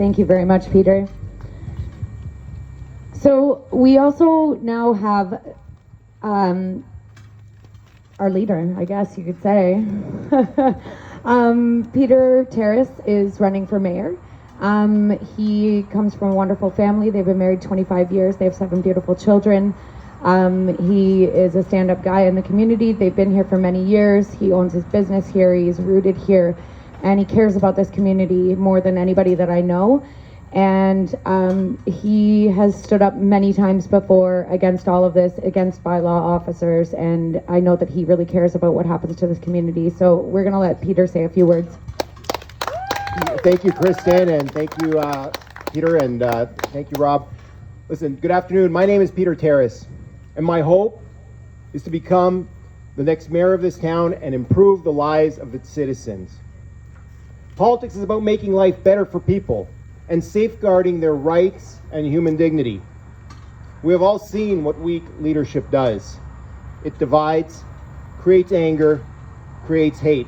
Thank you very much, Peter. So we also now have our leader, I guess you could say. Peter Terrace is running for mayor. He comes from a wonderful family. They've been married 25 years. They have 7 beautiful children. He is a stand-up guy in the community. They've been here for many years. He owns his business here. He's rooted here. And he cares about this community more than anybody that I know. And he has stood up many times before against all of this, against bylaw officers, and I know that he really cares about what happens to this community. So we're going to let Peter say a few words. Thank you, Kristen, and thank you, Peter, and thank you, Rob. Listen, good afternoon. My name is Peter Terrace, and my hope is to become the next mayor of this town and improve the lives of its citizens. Politics is about making life better for people and safeguarding their rights and human dignity. We have all seen what weak leadership does. It divides, creates anger, creates hate.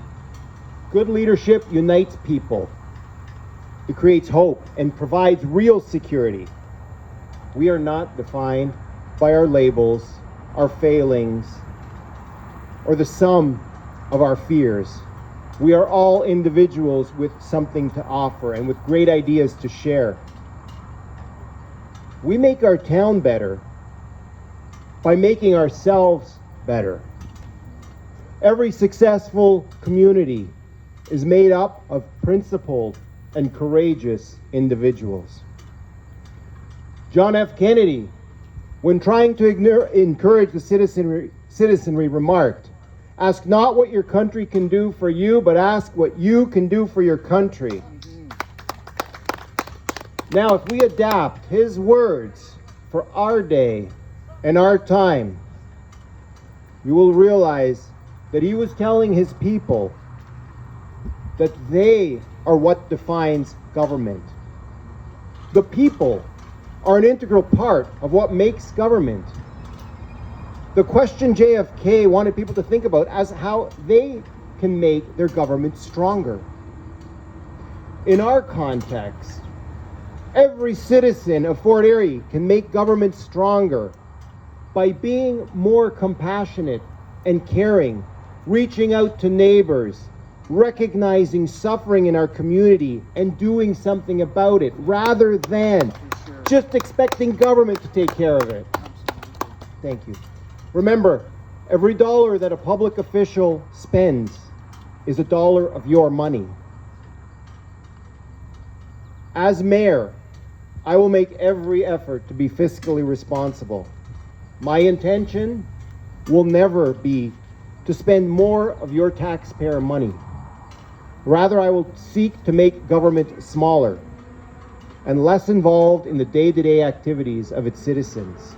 Good leadership unites people. It creates hope and provides real security. We are not defined by our labels, our failings, or the sum of our fears. We are all individuals with something to offer and with great ideas to share. We make our town better by making ourselves better. Every successful community is made up of principled and courageous individuals. John F. Kennedy, when trying to encourage the citizenry, remarked, "Ask not what your country can do for you, but ask what you can do for your country." Now, if we adapt his words for our day and our time, you will realize that he was telling his people that they are what defines government. The people are an integral part of what makes government. The question JFK wanted people to think about as how they can make their government stronger. In our context, every citizen of Fort Erie can make government stronger by being more compassionate and caring, reaching out to neighbors, recognizing suffering in our community and doing something about it, rather than just expecting government to take care of it. Thank you. Remember, every dollar that a public official spends is a dollar of your money. As mayor, I will make every effort to be fiscally responsible. My intention will never be to spend more of your taxpayer money. Rather, I will seek to make government smaller and less involved in the day-to-day activities of its citizens.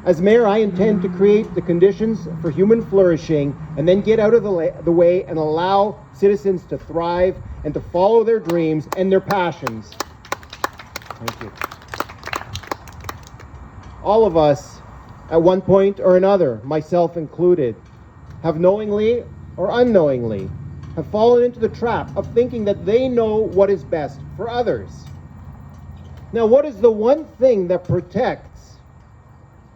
As mayor, I intend to create the conditions for human flourishing and then get out of the way and allow citizens to thrive and to follow their dreams and their passions. Thank you. All of us, at one point or another, myself included, have knowingly or unknowingly have fallen into the trap of thinking that they know what is best for others. Now, what is the one thing that protects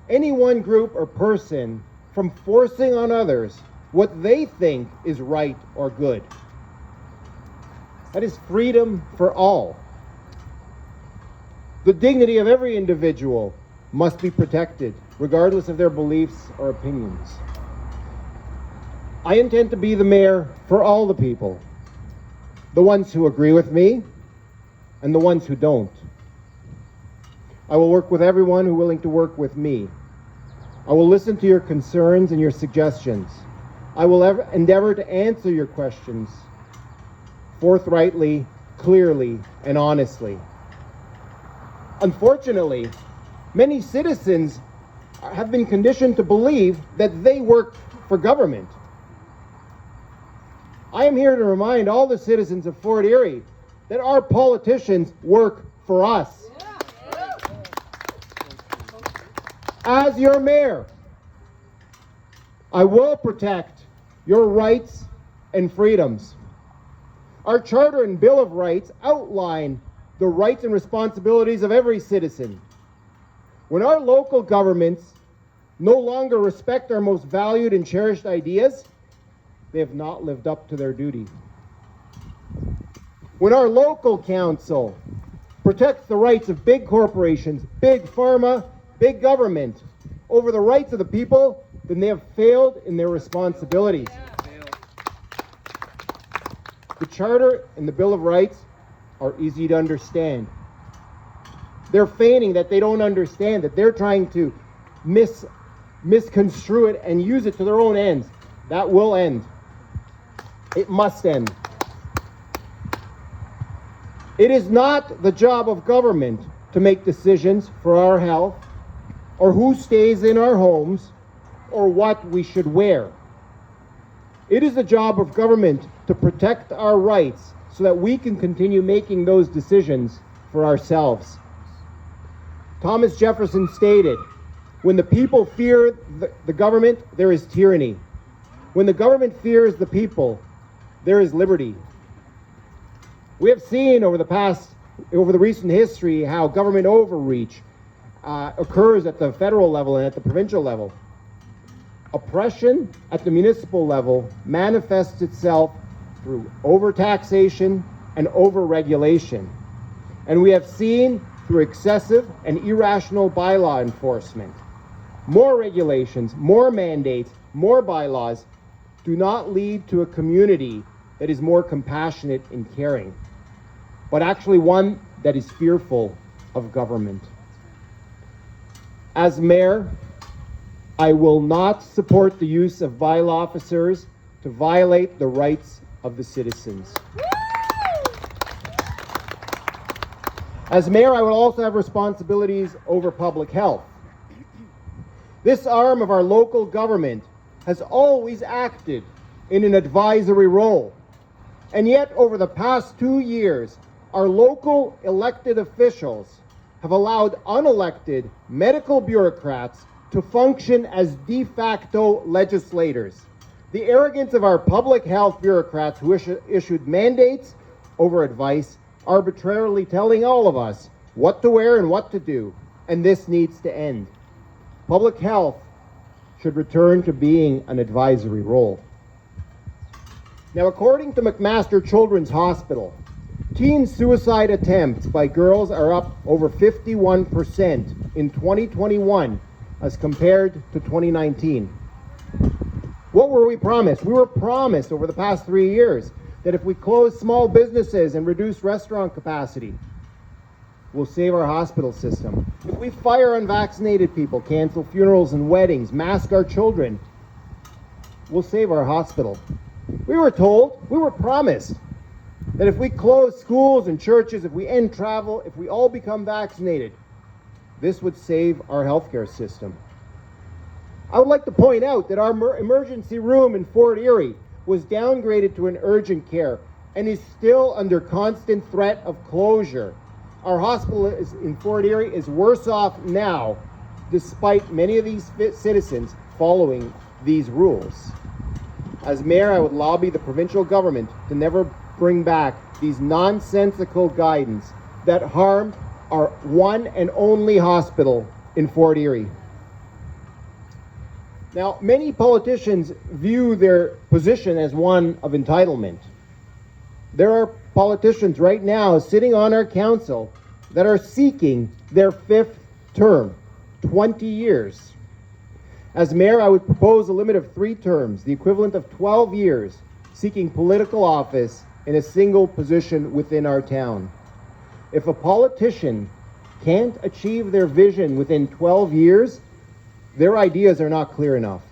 any one group or person from forcing on others what they think is right or good? That is freedom for all. The dignity of every individual must be protected, regardless of their beliefs or opinions. I intend to be the mayor for all the people, the ones who agree with me and the ones who don't. I will work with everyone who is willing to work with me. I will listen to your concerns and your suggestions. I will endeavor to answer your questions forthrightly, clearly, and honestly. Unfortunately, many citizens have been conditioned to believe that they work for government. I am here to remind all the citizens of Fort Erie that our politicians work for us. As your mayor, I will protect your rights and freedoms. Our Charter and Bill of Rights outline the rights and responsibilities of every citizen. When our local governments no longer respect our most valued and cherished ideas, they have not lived up to their duty. When our local council protects the rights of big corporations, big pharma, big government over the rights of the people, then they have failed in their responsibilities. The Charter and the Bill of Rights are easy to understand. They're feigning that they don't understand, that they're trying to misconstrue it and use it to their own ends. That will end. It must end. It is not the job of government to make decisions for our health, or who stays in our homes, or what we should wear. It is the job of government to protect our rights so that we can continue making those decisions for ourselves. Thomas Jefferson stated, "When the people fear the government, there is tyranny. When the government fears the people, there is liberty." We have seen over the recent history how government overreach occurs at the federal level and at the provincial level. Oppression at the municipal level manifests itself through overtaxation and overregulation. And we have seen through excessive and irrational bylaw enforcement. More regulations, more mandates, more bylaws do not lead to a community that is more compassionate and caring, but actually one that is fearful of government. As mayor, I will not support the use of bylaw officers to violate the rights of the citizens. As mayor, I will also have responsibilities over public health. This arm of our local government has always acted in an advisory role. And yet, over the past 2 years, our local elected officials have allowed unelected medical bureaucrats to function as de facto legislators. The arrogance of our public health bureaucrats who issued mandates over advice, arbitrarily telling all of us what to wear and what to do, and this needs to end. Public health should return to being an advisory role. Now, according to McMaster Children's Hospital, teen suicide attempts by girls are up over 51% in 2021 as compared to 2019. What were we promised? We were promised over the past 3 years that if we close small businesses and reduce restaurant capacity, we'll save our hospital system. If we fire unvaccinated people, cancel funerals and weddings, mask our children, we'll save our hospital. We were told, we were promised, that if we close schools and churches, if we end travel, if we all become vaccinated, this would save our healthcare system. I would like to point out that our emergency room in Fort Erie was downgraded to an urgent care and is still under constant threat of closure. Our hospital in Fort Erie is worse off now, despite many of these citizens following these rules. As mayor, I would lobby the provincial government to never bring back these nonsensical guidance that harm our one and only hospital in Fort Erie. Now, many politicians view their position as one of entitlement. There are politicians right now sitting on our council that are seeking their 5th term, 20 years. As mayor, I would propose a limit of 3 terms, the equivalent of 12 years, seeking political office in a single position within our town. If a politician can't achieve their vision within 12 years, their ideas are not clear enough.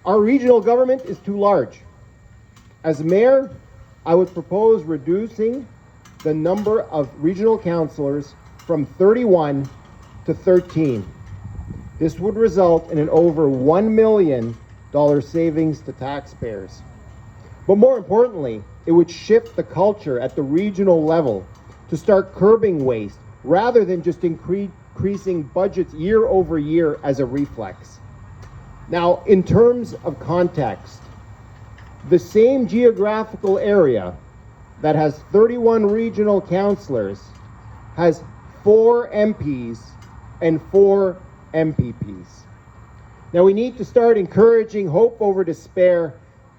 Our regional government is too large. As mayor, I would propose reducing the number of regional councillors from 31 to 13. This would result in an over $1 million savings to taxpayers. But more importantly, it would shift the culture at the regional level to start curbing waste rather than just increasing budgets year over year as a reflex. Now, in terms of context, the same geographical area that has 31 regional councillors has 4 MPs and 4 MPPs. Now we need to start encouraging hope over despair,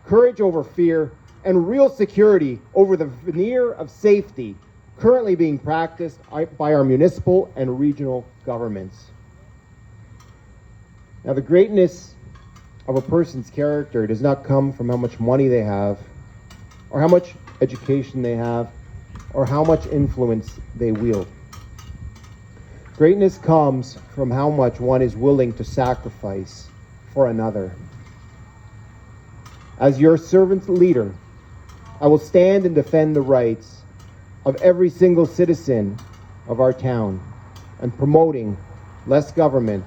courage over fear, and real security over the veneer of safety currently being practiced by our municipal and regional governments. Now, the greatness of a person's character does not come from how much money they have, or how much education they have, or how much influence they wield. Greatness comes from how much one is willing to sacrifice for another. As your servant leader, I will stand and defend the rights of every single citizen of our town and promoting less government,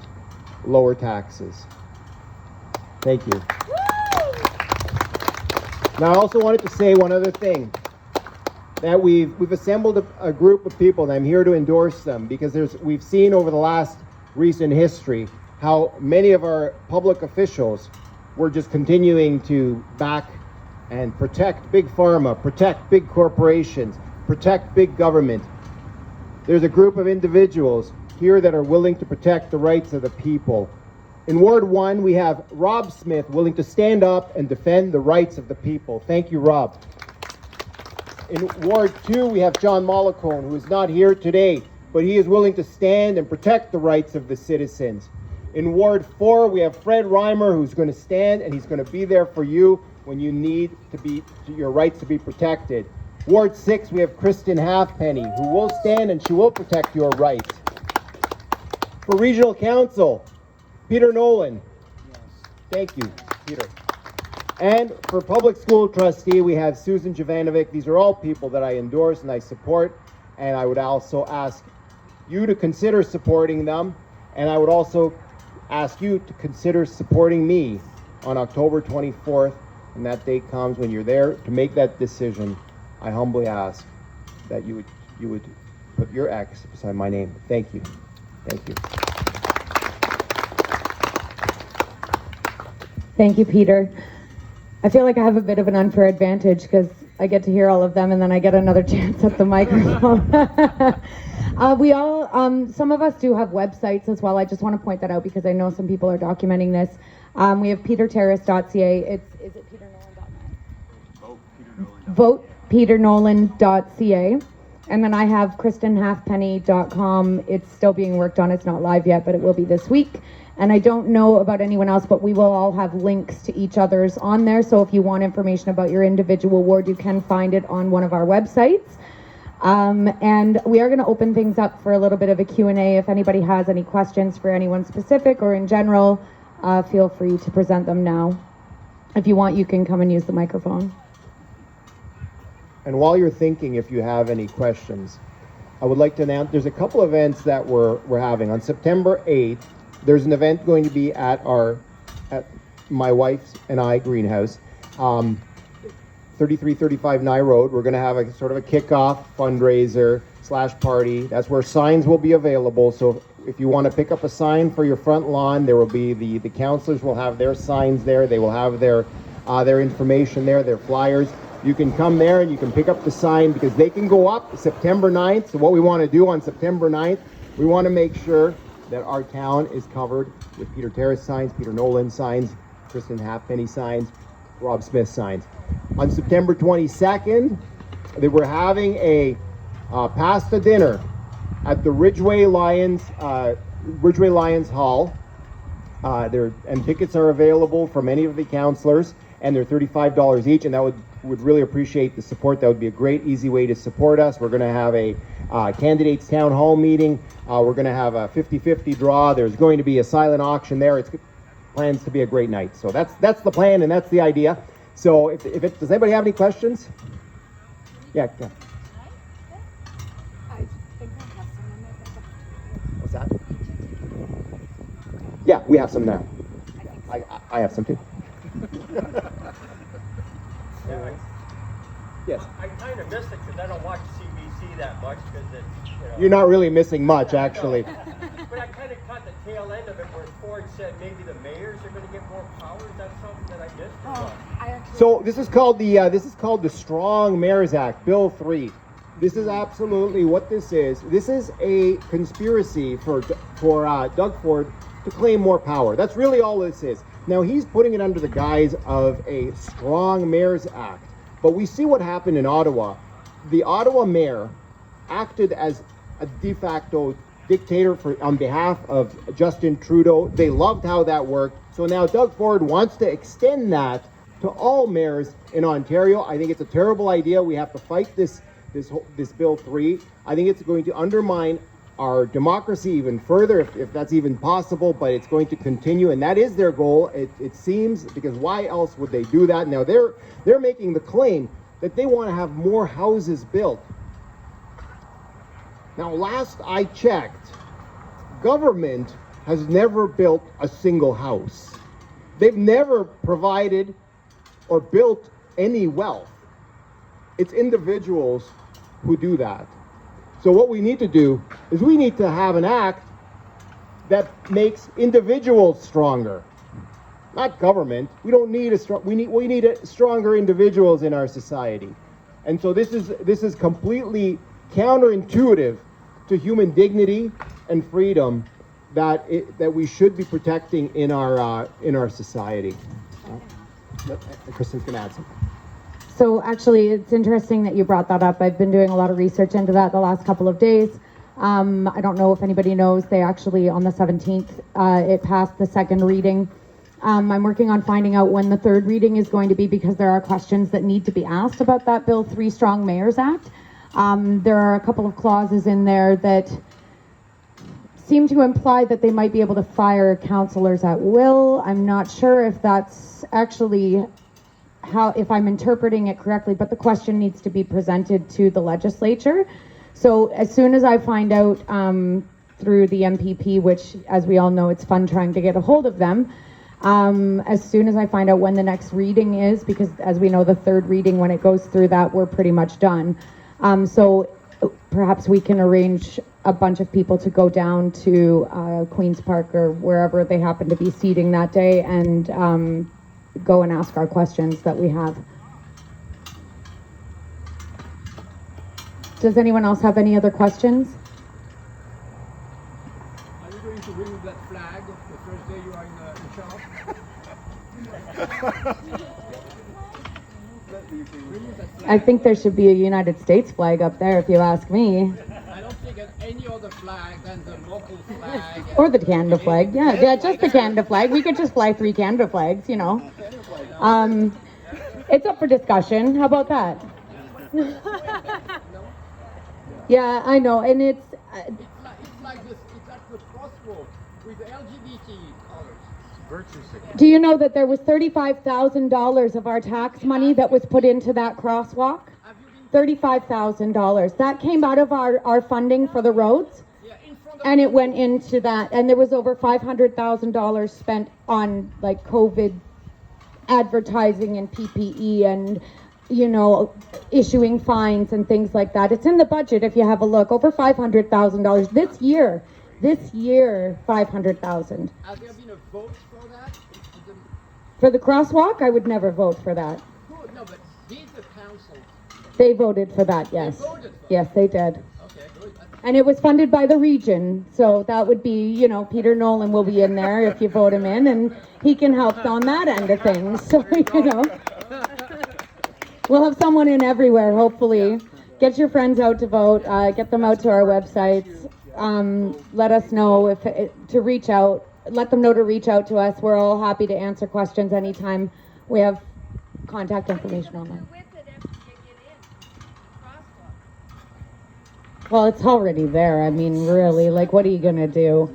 lower taxes. Thank you. Now I also wanted to say one other thing, that we've assembled a group of people, and I'm here to endorse them because we've seen over the last recent history how many of our public officials were just continuing to back and protect big pharma, protect big corporations, protect big government. There's a group of individuals here that are willing to protect the rights of the people. In Ward 1, we have Rob Smith willing to stand up and defend the rights of the people. Thank you, Rob. In Ward 2, we have John Mollicone, who is not here today, but he is willing to stand and protect the rights of the citizens. In Ward 4, we have Fred Reimer, who's going to stand and he's going to be there for you when you need your rights to be protected. Ward 6, we have Kristen Halfpenny, who will stand and she will protect your rights. For Regional Council, Peter Nolan. Yes. Thank you, Peter. And for Public School Trustee, we have Susan Jovanovic. These are all people that I endorse and I support, and I would also ask you to consider supporting them, and I would also ask you to consider supporting me on October 24th, when that date comes, when you're there to make that decision. I humbly ask that you would put your X beside my name. Thank you. Thank you. Thank you, Peter. I feel like I have a bit of an unfair advantage because I get to hear all of them and then I get another chance at the microphone. Some of us do have websites as well. I just want to point that out because I know some people are documenting this. We have peterterrace.ca. Is it peternolan.net? VotePeterNolan.ca. And then I have KristenHalfpenny.com. It's still being worked on. It's not live yet, but it will be this week. And I don't know about anyone else, but we will all have links to each other's on there. So if you want information about your individual ward, you can find it on one of our websites. And we are going to open things up for a little bit of a Q&A. If anybody has any questions for anyone specific or in general, feel free to present them now. If you want, you can come and use the microphone. And while you're thinking, if you have any questions, I would like to announce there's a couple events that we're having. On September 8th, there's an event going to be at my wife's and I greenhouse, 3335 Nye Road. We're going to have a sort of a kickoff fundraiser / party. That's where signs will be available. So if you want to pick up a sign for your front lawn, there will be the councilors will have their signs there. They will have their information there, their flyers. You can come there and you can pick up the sign because they can go up September 9th. So what we want to do on September 9th, we want to make sure that our town is covered with Peter Terrace signs, Peter Nolan signs, Kristen Halfpenny signs, Rob Smith signs. On September 22nd, we're having a pasta dinner at the Ridgeway Lions Hall. And tickets are available from any of the councillors, and they're $35 each, and that would really appreciate the support. That would be a great, easy way to support us. We're going to have a candidates town hall meeting. We're going to have a 50-50 draw. There's going to be a silent auction there. It's plans to be a great night. So that's the plan and that's the idea. So does anybody have any questions? Yeah. I think I have some in there. What's that? Yeah, we have some now. I have some too. Yeah, Yes. I kind of miss it because I don't watch CBC that much because it's, You're not really missing much, actually. But But I kind of caught the tail end of it where Ford said maybe the mayors are going to get more power. Is that something that I missed? Or what? I actually. So this is called the Strong Mayors Act, Bill 3. This is absolutely what this is. This is a conspiracy for Doug Ford to claim more power. That's really all this is. Now he's putting it under the guise of a Strong Mayors Act. But we see what happened in Ottawa. The Ottawa mayor acted as a de facto dictator on behalf of Justin Trudeau. They loved how that worked. So now Doug Ford wants to extend that to all mayors in Ontario. I think it's a terrible idea. We have to fight this Bill 3. I think it's going to undermine our democracy even further, if that's even possible, but it's going to continue, and that is their goal. It seems, because why else would they do that? Now they're making the claim that they want to have more houses built. Now, last I checked, government has never built a single house. They've never provided or built any wealth. It's individuals who do that. So what we need to do is we need to have an act that makes individuals stronger, not government. We don't need we need stronger individuals in our society. And so this is completely counterintuitive to human dignity and freedom that we should be protecting in our society. Kristen's gonna add something. So actually, it's interesting that you brought that up. I've been doing a lot of research into that the last couple of days. I don't know if anybody knows, they actually, on the 17th, it passed the second reading. I'm working on finding out when the third reading is going to be, because there are questions that need to be asked about that Bill 3 Strong Mayors Act. There are a couple of clauses in there that seem to imply that they might be able to fire councillors at will. I'm not sure if that's actually if I'm interpreting it correctly, but the question needs to be presented to the legislature. So as soon as I find out through the MPP, which, as we all know, it's fun trying to get a hold of them, as soon as I find out when the next reading is, because as we know, the third reading, when it goes through that, we're pretty much done. So perhaps we can arrange a bunch of people to go down to Queen's Park or wherever they happen to be seating that day, and go and ask our questions that we have. Does anyone else have any other questions? Are you going to remove that flag the first day you are in the shop? I think there should be a United States flag up there, if you ask me. I don't think any other flag than the local flag. Or the Canada flag. Yeah, just the Canada flag. We could just fly 3 Canada flags, you know. It's up for discussion. How about that? Yeah, I know, and it's like this. It's at the crossroad with the LGBT colors. Do you know that there was $35,000 of our tax money that was put into that crosswalk? $35,000. That came out of our funding for the roads, and it went into that. And there was over $500,000 spent on like COVID advertising and PPE and, you know, issuing fines and things like that. It's in the budget if you have a look. Over $500,000 this year. This year, $500,000. Has there been a vote for that? For the crosswalk, I would never vote for that. No, but did the council? They voted for that, yes. They voted for yes, they did. Okay, good. And it was funded by the region, so that would be, you know, Peter Nolan will be in there if you vote him in, and he can help on that end of things. So, you know, we'll have someone in everywhere, hopefully. Get your friends out to vote. Get them out to our websites. Let us know to reach out. Let them know to reach out to us. We're all happy to answer questions anytime. We have contact information on them. Well, it's already there. I mean, really, like, what are you gonna do?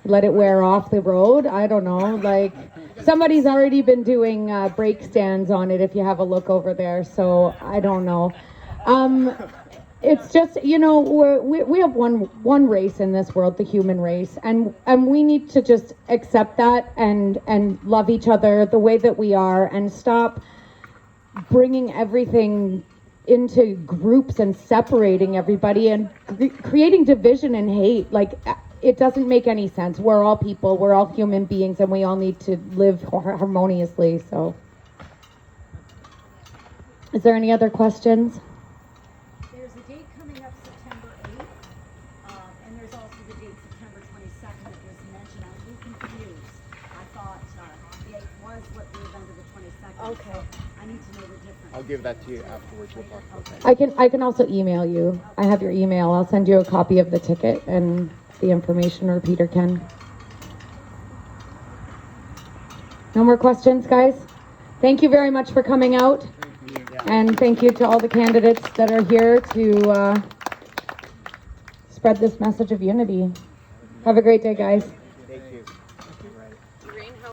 Let it wear off the road? I don't know. Like, somebody's already been doing brake stands on it, if you have a look over there. So I don't know. It's just, you know, we have one race in this world, the human race, and we need to just accept that and love each other the way that we are, and stop bringing everything into groups and separating everybody and creating division and hate. Like, it doesn't make any sense. We're all people, we're all human beings, and we all need to live harmoniously. So, is there any other questions? There's a date coming up September 8th, and there's also the date September 22nd that was mentioned. I was a little confused. I thought the 8th was what the event of the 22nd. Okay. So I need to know the difference. I'll give that to you afterwards. We'll talk about that. I can also email you. I have your email. I'll send you a copy of the ticket and the information, or Peter can. No more questions, guys? Thank you very much for coming out. And thank you to all the candidates that are here to spread this message of unity. Have a great day, guys.